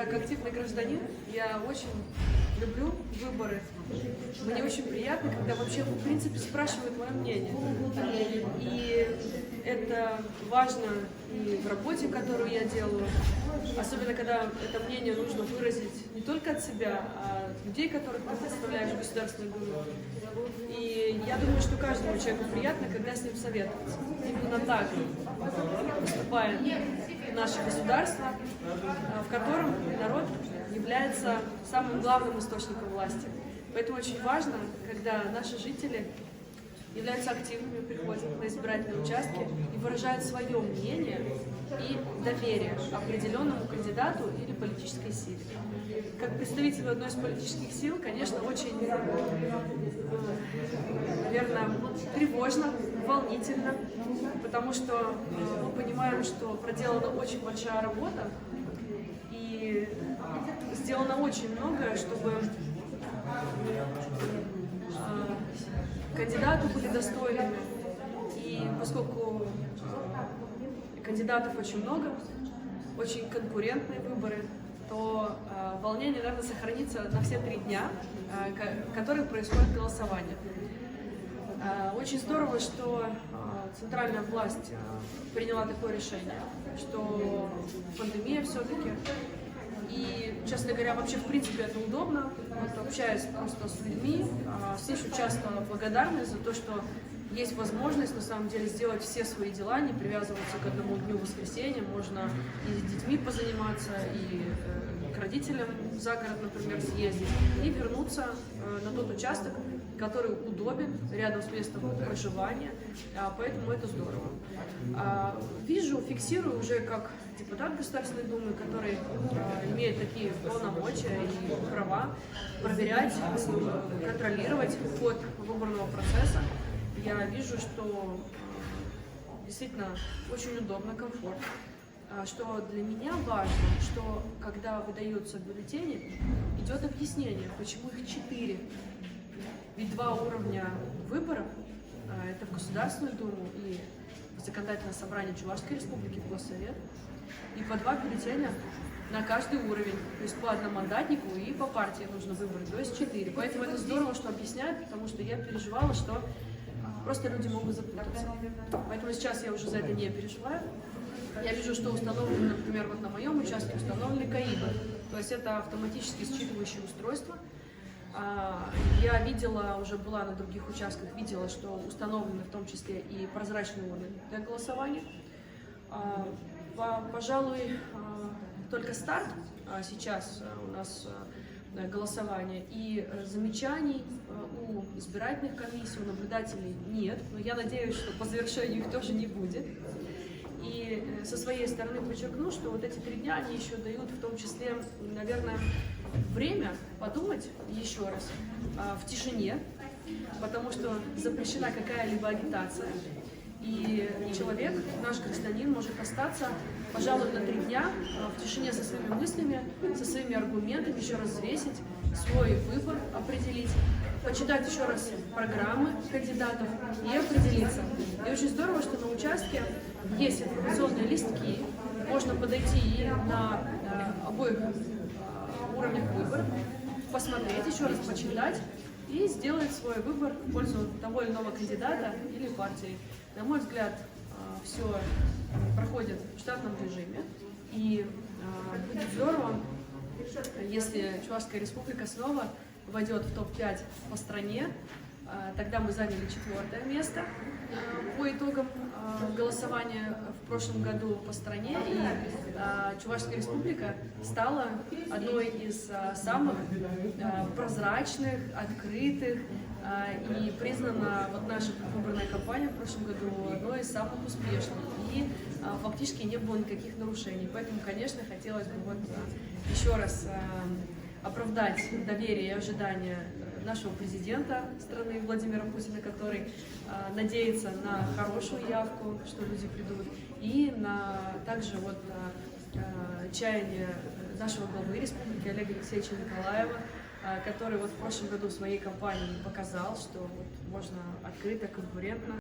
как активный гражданин, я очень люблю выборы. Мне очень приятно, когда вообще, в принципе, спрашивают мое мнение. И это важно и в работе, которую я делаю, особенно когда это мнение нужно выразить не только от себя, а от людей, которых ты представляешь в Государственной Думе. И я думаю, что каждому человеку приятно, когда с ним советуются. Именно так поступает наше государство, в котором народ является самым главным источником власти. Поэтому очень важно, когда наши жители являются активными, приходят на избирательные участки и выражают свое мнение и доверие определенному кандидату или политической силе. Как представитель одной из политических сил, конечно, очень, наверное, тревожно, волнительно, потому что мы понимаем, что проделана очень большая работа и сделано очень многое, чтобы кандидаты были достойными. И поскольку кандидатов очень много, очень конкурентные выборы, то волнение, наверное, сохранится на все 3 дня, которые происходит голосование. Очень здорово, что центральная власть приняла такое решение, что пандемия все-таки. И, честно говоря, вообще, в принципе, это удобно. Вот, общаясь просто с людьми, слышу часто благодарность за то, что есть возможность, на самом деле, сделать все свои дела, не привязываться к одному дню воскресенья. Можно и с детьми позаниматься, и к родителям за город, например, съездить, и вернуться на тот участок, который удобен, рядом с местом проживания, поэтому это здорово. Вижу, фиксирую уже как депутат Государственной Думы, который имеет такие полномочия и права проверять, контролировать ход выборного процесса. Я вижу, что действительно очень удобно, комфортно. Что для меня важно, что когда выдаются бюллетени, идет объяснение, почему их 4. Ведь 2 уровня выборов, это в Государственную Думу и в Законодательное собрание Чувашской Республики, Госсовет, и по 2 бюллетеня на каждый уровень, то есть по одномандатнику и по партии нужно выбрать, то есть 4. Поэтому это здорово, что объясняют, потому что я переживала, что просто люди могут запутаться. Поэтому сейчас я уже за это не переживаю. Я вижу, что установлены, например, вот на моем участке установлены КАИБы, то есть это автоматически считывающие устройства. Я видела, уже была на других участках, видела, что установлены в том числе и прозрачные урны для голосования. Пожалуй, только старт сейчас у нас голосование, и замечаний у избирательных комиссий, у наблюдателей нет, но я надеюсь, что по завершению их тоже не будет. И со своей стороны подчеркну, что вот эти 3 дня, они еще дают в том числе, наверное, время подумать еще раз в тишине, потому что запрещена какая-либо агитация. И человек, наш гражданин, может остаться, пожалуй, на 3 дня в тишине со своими мыслями, со своими аргументами, еще раз взвесить свой выбор, определить, почитать еще раз программы кандидатов и определиться. И очень здорово, что на участке есть информационные листки, можно подойти и на обоих уровнях выбора, посмотреть, еще раз почитать и сделать свой выбор в пользу того или иного кандидата или партии. На мой взгляд, все проходит в штатном режиме, и будет здорово, если Чувашская Республика снова войдет в топ-5 по стране. Тогда мы заняли 4-е место по итогам голосования в прошлом году по стране, и Чувашская Республика стала одной из самых прозрачных, открытых, и признана вот наша выборная кампания в прошлом году одной из самых успешных, и фактически не было никаких нарушений. Поэтому, конечно, хотелось бы вот еще раз оправдать доверие и ожидания нашего президента страны Владимира Путина, который надеется на хорошую явку, что люди придут, и на также вот чаяние нашего главы республики Олега Алексеевича Николаева, который вот в прошлом году в своей кампании показал, что вот можно открыто, конкурентно